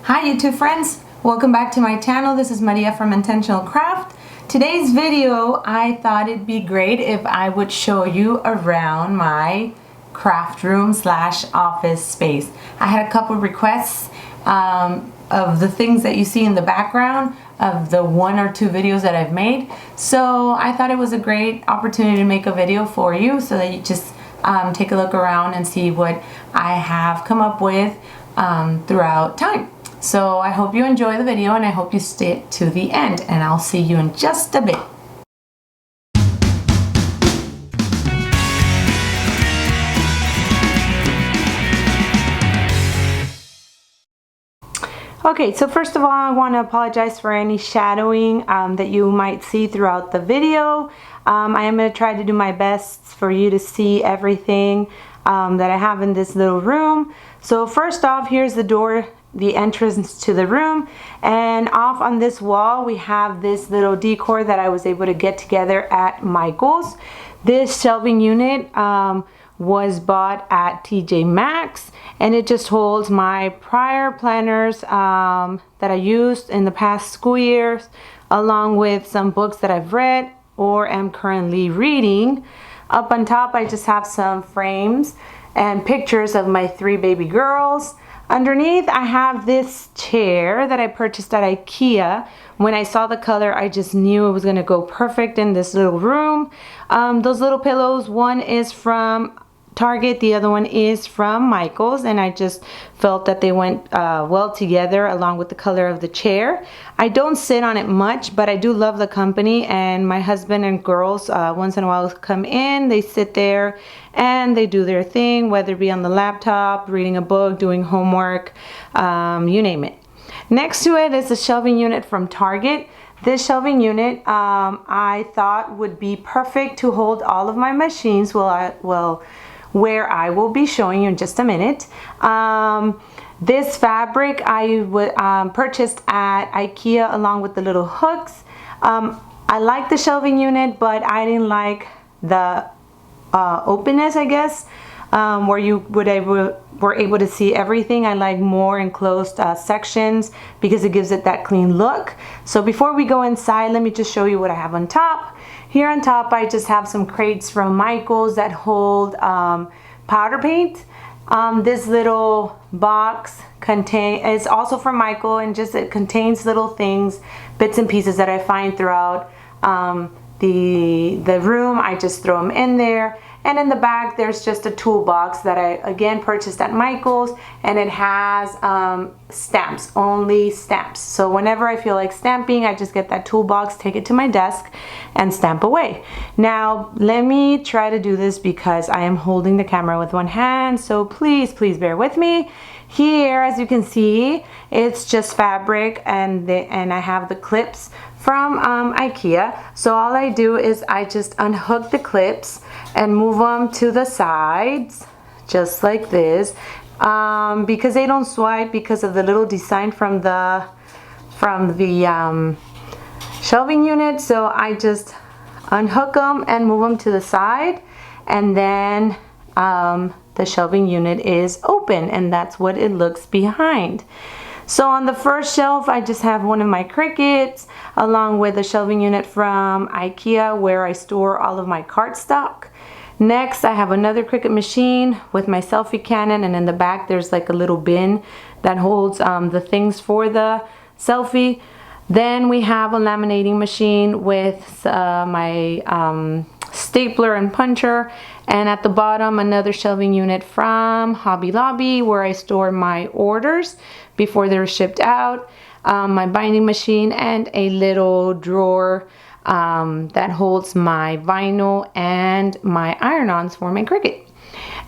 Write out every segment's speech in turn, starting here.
Hi YouTube friends, welcome back to my channel. This is Maria from Intentional Craft. Today's video, I thought it'd be great if I would show you around my craft room slash office space. I had a couple requests of the things that you see in the background of the 1 or 2 videos that I've made. So I thought it was a great opportunity to make a video for you so that you just take a look around and see what I have come up with throughout time. So I hope you enjoy the video and I hope you stay to the end, and I'll see you in just a bit. Okay, so first of all, I want to apologize for any shadowing that you might see throughout the video. I am going to try to do my best for you to see everything that I have in this little room. So first off, here's the door, the entrance to the room, and off on this wall we have this little decor that I was able to get together at Michael's. This shelving unit was bought at TJ Maxx, and it just holds my prior planners that I used in the past school years, along with some books that I've read or am currently reading. Up on top I just have some frames and pictures of my 3 baby girls. Underneath I have this chair that I purchased at IKEA. When I saw the color, I just knew it was gonna go perfect in this little room. Those little pillows, one is from Target, the other one is from Michael's, and I just felt that they went well together along with the color of the chair. I don't sit on it much, but I do love the company, and my husband and girls once in a while come in, they sit there and they do their thing, whether it be on the laptop, reading a book, doing homework, you name it. Next to it is a shelving unit from Target. This shelving unit I thought would be perfect to hold all of my machines where I will be showing you in just a minute. This fabric I purchased at IKEA along with the little hooks. I like the shelving unit, but I didn't like the openness, I guess, where you were able to see everything. I like more enclosed sections because it gives it that clean look. So before we go inside, let me just show you what I have on top. Here on top I just have some crates from Michael's that hold powder paint. This little box is also from Michael, and it contains little things, bits and pieces that I find throughout the room. I just throw them in there. And in the back there's just a toolbox that I again purchased at Michael's, and it has stamps, only stamps. So whenever I feel like stamping, I just get that toolbox, take it to my desk and stamp away. Now let me try to do this because I am holding the camera with one hand, so please bear with me. Here, as you can see, it's just fabric, and I have the clips from IKEA. So all I do is I just unhook the clips and move them to the sides, just like this, because they don't swipe because of the little design from the shelving unit. So I just unhook them and move them to the side, and then the shelving unit is open, and that's what it looks behind. So on the first shelf I just have one of my Cricuts along with a shelving unit from IKEA where I store all of my cardstock. Next I have another Cricut machine with my selfie Canon, and in the back there's like a little bin that holds the things for the selfie. Then we have a laminating machine with my stapler and puncher, and at the bottom another shelving unit from Hobby Lobby where I store my orders before they're shipped out, my binding machine, and a little drawer that holds my vinyl and my iron-ons for my Cricut.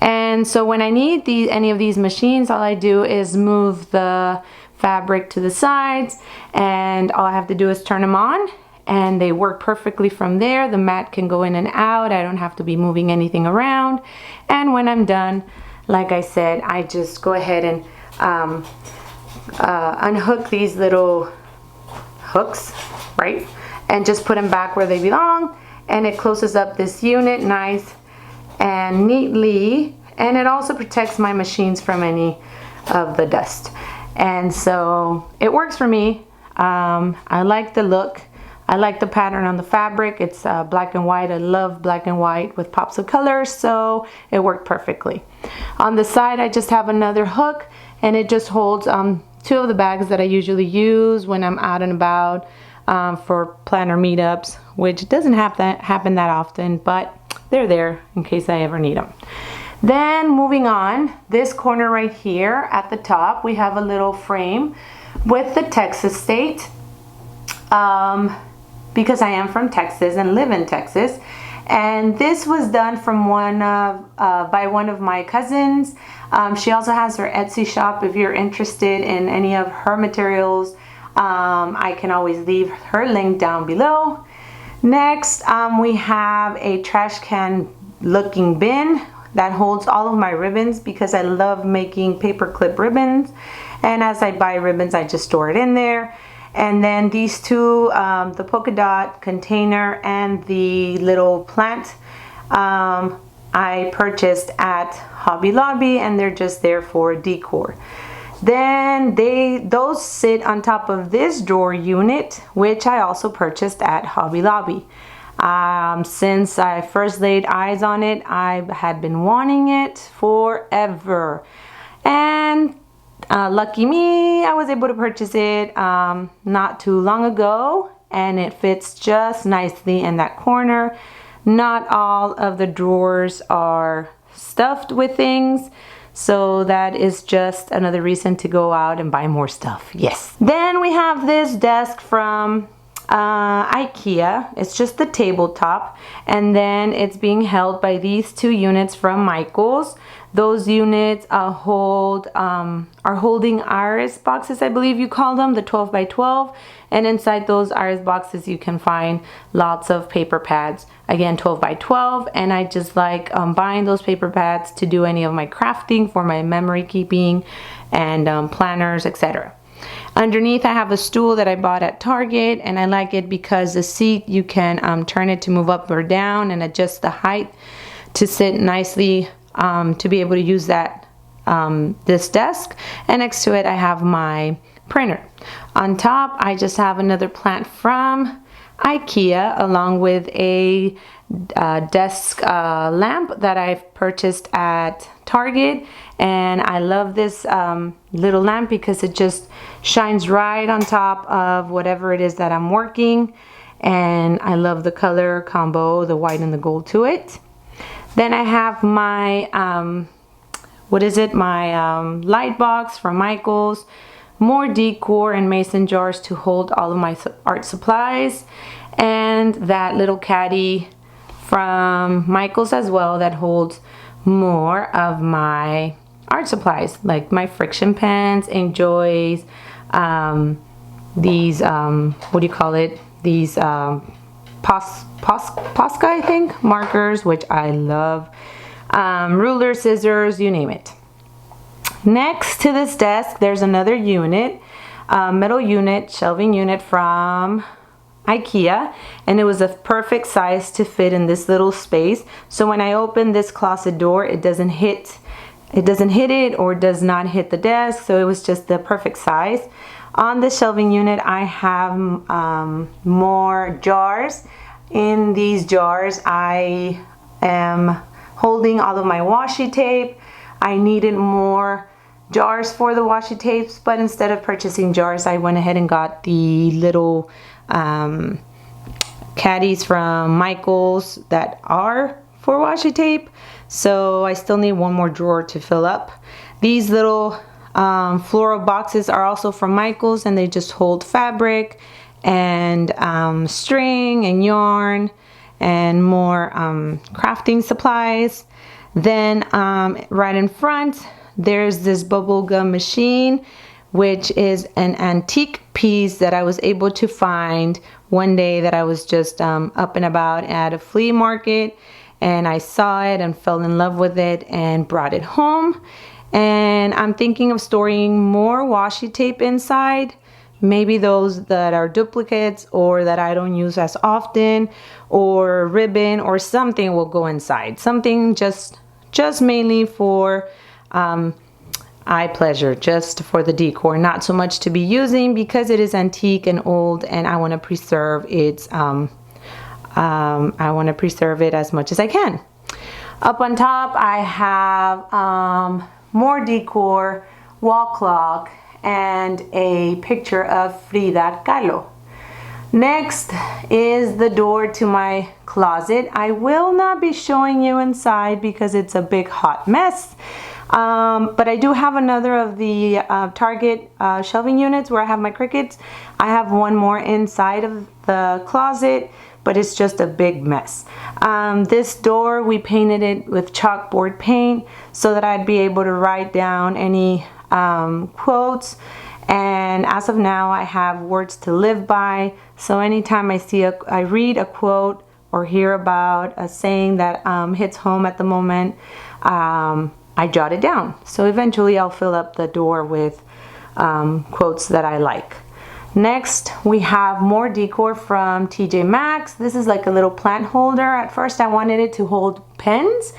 And so when I need any of these machines, all I do is move the fabric to the sides, and all I have to do is turn them on, and they work perfectly from there. The mat can go in and out. I don't have to be moving anything around. And when I'm done, like I said, I just go ahead and unhook these little hooks, right? And just put them back where they belong, and it closes up this unit nice and neatly, and it also protects my machines from any of the dust. And so it works for me. I like the look. I like the pattern on the fabric. It's black and white. I love black and white with pops of color, so it worked perfectly. On the side, I just have another hook, and it just holds two of the bags that I usually use when I'm out and about for planner meetups, which doesn't happen that often, but they're there in case I ever need them. Then moving on, this corner right here at the top, we have a little frame with the Texas state. Because I am from Texas and live in Texas, and this was done from by one of my cousins. She also has her Etsy shop. If you're interested in any of her materials, I can always leave her link down below. Next, we have a trash can looking bin that holds all of my ribbons, because I love making paper clip ribbons, and as I buy ribbons I just store it in there. And then these two, the polka dot container and the little plant, I purchased at Hobby Lobby, and they're just there for decor. Then those sit on top of this drawer unit, which I also purchased at Hobby Lobby. Since I first laid eyes on it, I had been wanting it forever, and lucky me, I was able to purchase it not too long ago, and it fits just nicely in that corner. Not all of the drawers are stuffed with things, so that is just another reason to go out and buy more stuff. Yes. Then we have this desk from IKEA. It's just the tabletop, and then it's being held by these two units from Michaels. Those units are holding iris boxes, I believe you call them, the 12 by 12, and inside those iris boxes you can find lots of paper pads, again 12 by 12, and I just like buying those paper pads to do any of my crafting for my memory keeping and planners, etc. Underneath I have a stool that I bought at Target, and I like it because the seat, you can turn it to move up or down and adjust the height to sit nicely, to be able to use that this desk. And next to it I have my printer. On top I just have another plant from IKEA, along with a desk lamp that I've purchased at Target, and I love this little lamp because it just shines right on top of whatever it is that I'm working, and I love the color combo, the white and the gold to it. Then I have my light box from Michaels, more decor and mason jars to hold all of my art supplies, and that little caddy from Michaels as well that holds more of my art supplies, like my friction pens, Enjoys, these what do you call it, these Posca, I think, markers, which I love, ruler, scissors, you name it. Next to this desk there's another unit, metal unit, shelving unit from IKEA, and it was a perfect size to fit in this little space. So when I open this closet door, it doesn't hit it or does not hit the desk, so it was just the perfect size. On the shelving unit I have more jars. In these jars I am holding all of my washi tape. I needed more jars for the washi tapes, but instead of purchasing jars I went ahead and got the little caddies from Michaels that are for washi tape, so I still need one more drawer to fill up. These little floral boxes are also from Michaels, and they just hold fabric and string and yarn and more crafting supplies. Then right in front there's this bubble gum machine, which is an antique piece that I was able to find one day that I was just up and about at a flea market, and I saw it and fell in love with it and brought it home. And I'm thinking of storing more washi tape inside, maybe those that are duplicates or that I don't use as often, or ribbon or something will go inside, something just mainly for eye pleasure, just for the decor, not so much to be using because it is antique and old, and I want to preserve its I want to preserve it as much as I can. Up on top, I have more decor, wall clock, and a picture of Frida Kahlo. Next is the door to my closet. I will not be showing you inside because it's a big hot mess. But I do have another of the Target shelving units where I have my Cricuts. I have one more inside of the closet, but it's just a big mess. This door, we painted it with chalkboard paint so that I'd be able to write down any quotes. And as of now, I have words to live by. So anytime I read a quote or hear about a saying that hits home at the moment, I jot it down. So eventually I'll fill up the door with quotes that I like. Next, we have more decor from TJ Maxx. This is like a little plant holder. At first I wanted it to hold pens,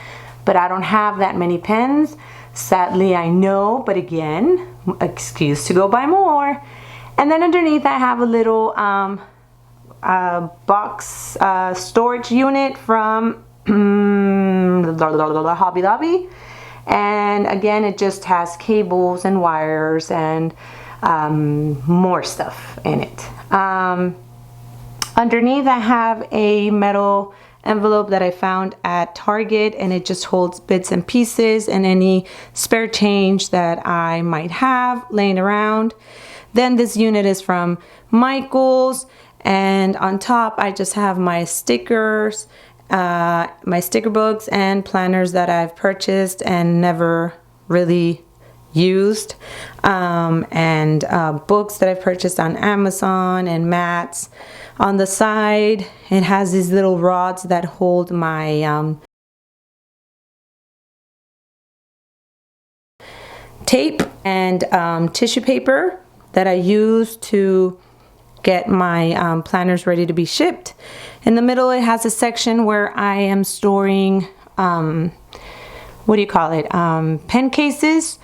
but I don't have that many pens. Sadly, I know, but again, excuse to go buy more. And then underneath I have a little box storage unit from Hobby Lobby. And again, it just has cables and wires and more stuff in it. Underneath I have a metal envelope that I found at Target, and it just holds bits and pieces and any spare change that I might have laying around. Then this unit is from Michaels, and on top I just have my stickers, my sticker books and planners that I've purchased and never really used, and books that I've purchased on Amazon, and mats. On the side, it has these little rods that hold my tape and tissue paper that I use to get my planners ready to be shipped. In the middle, it has a section where I am storing, what do you call it, pen cases.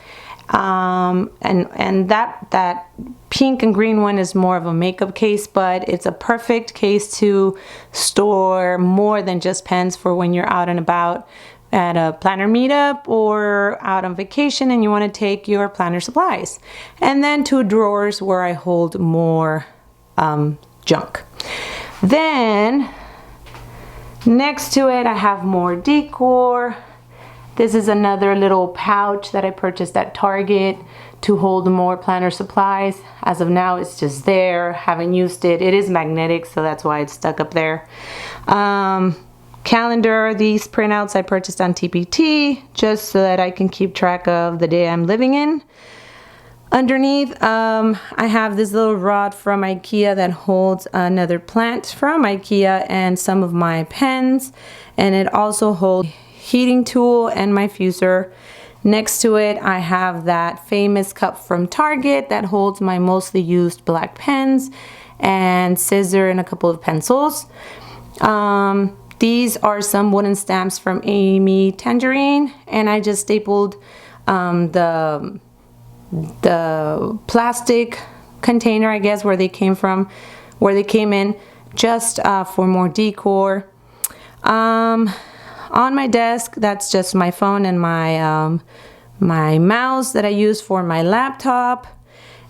And that pink and green one is more of a makeup case, but it's a perfect case to store more than just pens for when you're out and about at a planner meetup or out on vacation and you want to take your planner supplies. And then 2 drawers where I hold more junk. Then next to it, I have more decor. This is another little pouch that I purchased at Target to hold more planner supplies. As of now, it's just there. Haven't used it. It is magnetic, so that's why it's stuck up there. Calendar, these printouts I purchased on TPT just so that I can keep track of the day I'm living in. Underneath, I have this little rod from IKEA that holds another plant from IKEA and some of my pens, and it also holds heating tool and my fuser. Next to it, I have that famous cup from Target that holds my mostly used black pens and scissor and a couple of pencils. These are some wooden stamps from Amy Tangerine, and I just stapled the plastic container, I guess, where they came in, just for more decor. On my desk, that's just my phone and my my mouse that I use for my laptop.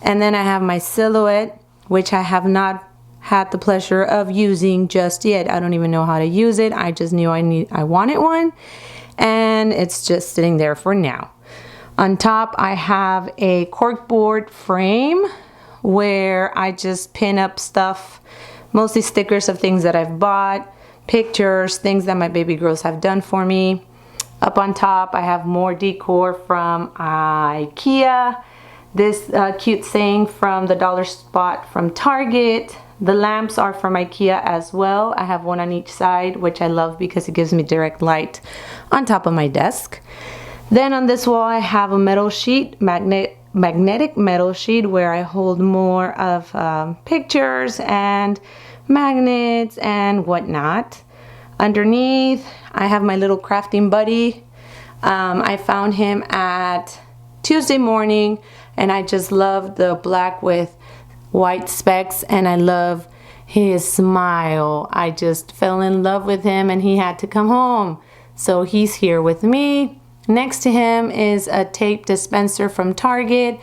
And then I have my Silhouette, which I have not had the pleasure of using just yet. I don't even know how to use it. I just knew I wanted one, and it's just sitting there for now. On top, I have a corkboard frame where I just pin up stuff, mostly stickers of things that I've bought, pictures, things that my baby girls have done for me. Up on top, I have more decor from IKEA. This cute saying from the dollar spot from Target. The lamps are from IKEA as well. I have one on each side, which I love because it gives me direct light on top of my desk. Then on this wall, I have a metal sheet, magnetic metal sheet, where I hold more of pictures and magnets and whatnot. Underneath, I have my little crafting buddy. I found him at Tuesday morning, and I just love the black with white specks, and I love his smile. I just fell in love with him, and he had to come home. So he's here with me. Next to him is a tape dispenser from Target,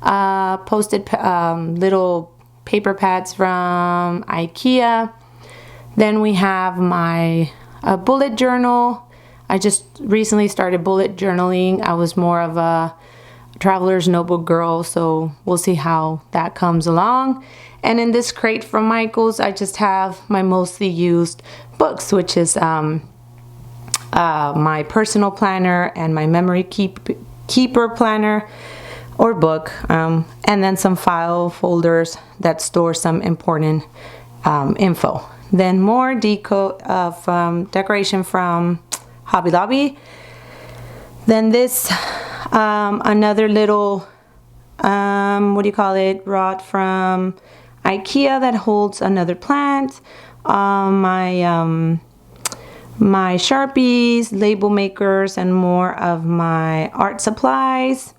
posted little paper pads from IKEA. Then we have my bullet journal. I just recently started bullet journaling. I was more of a traveler's notebook girl, so we'll see how that comes along. And in this crate from Michaels, I just have my mostly used books, which is my personal planner and my memory keeper planner or book, and then some file folders that store some important info. Then more decoration from Hobby Lobby. Then this another little rod from IKEA that holds another plant. My Sharpies, label makers, and more of my art supplies.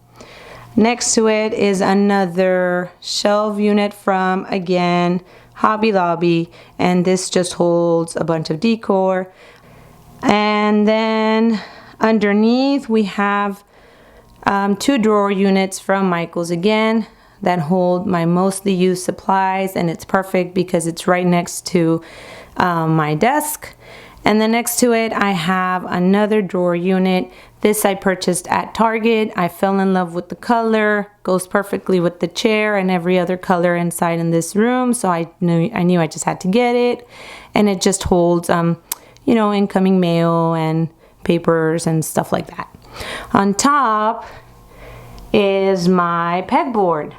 Next to it is another shelf unit from, again, Hobby Lobby, and this just holds a bunch of decor. And then underneath we have 2 drawer units from Michaels again that hold my mostly used supplies, and it's perfect because it's right next to my desk. And then next to it, I have another drawer unit. This I purchased at Target. I fell in love with the color. Goes perfectly with the chair and every other color inside in this room. So I knew I just had to get it. And it just holds, incoming mail and papers and stuff like that. On top is my pegboard.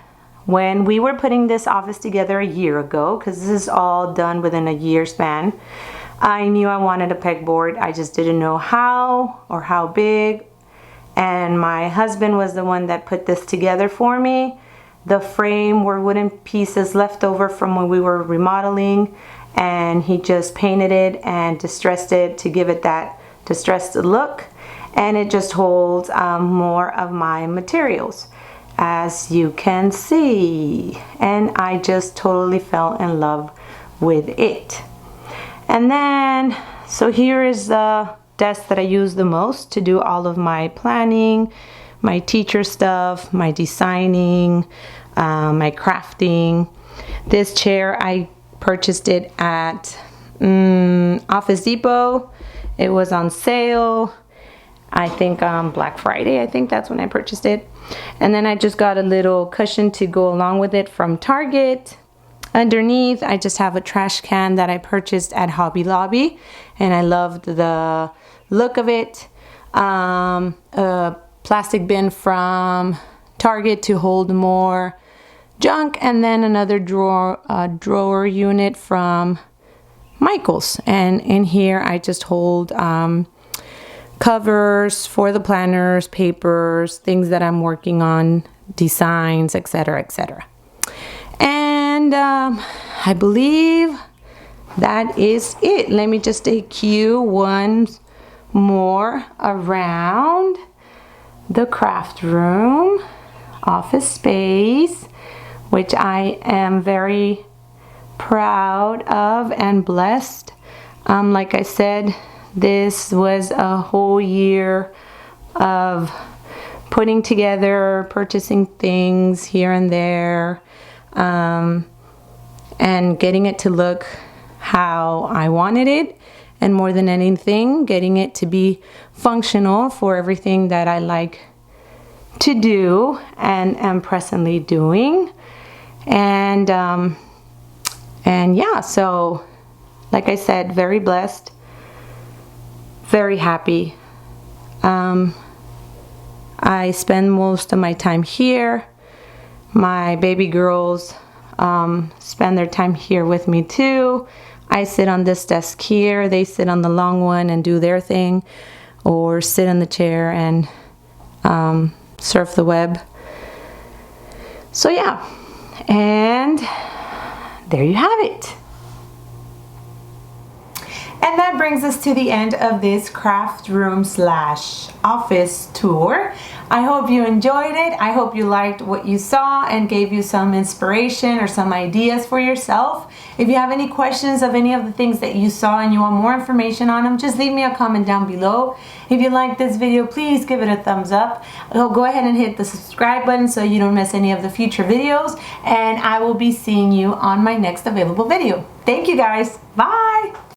When we were putting this office together a year ago, because this is all done within a year span, I knew I wanted a pegboard. I just didn't know how or how big. And my husband was the one that put this together for me. The frame were wooden pieces left over from when we were remodeling, and he just painted it and distressed it to give it that distressed look. And it just holds more of my materials, as you can see. And I just totally fell in love with it. And then, so here is the desk that I use the most to do all of my planning, my teacher stuff, my designing, my crafting. This chair, I purchased it at Office Depot. It was on sale, I think on Black Friday. I think that's when I purchased it. And then I just got a little cushion to go along with it from Target. Underneath, I just have a trash can that I purchased at Hobby Lobby, and I loved the look of it. A plastic bin from Target to hold more junk, and then another drawer unit from Michaels. And in here, I just hold covers for the planners, papers, things that I'm working on, designs, etc., etc. And I believe that is it. Let me just take you once more around the craft room, office space, which I am very proud of and blessed. Like I said, this was a whole year of putting together, purchasing things here and there, and getting it to look how I wanted it, and more than anything, getting it to be functional for everything that I like to do and am presently doing. And yeah, so like I said, very blessed, very happy. I spend most of my time here. My baby girls spend their time here with me too. I sit on this desk here. They sit on the long one and do their thing, or sit in the chair and surf the web. So yeah, and there you have it. And that brings us to the end of this craft room / office tour. I hope you enjoyed it. I hope you liked what you saw and gave you some inspiration or some ideas for yourself. If you have any questions of any of the things that you saw and you want more information on them, just leave me a comment down below. If you like this video, please give it a thumbs up. Go ahead and hit the subscribe button so you don't miss any of the future videos, and I will be seeing you on my next available video. Thank you guys. Bye.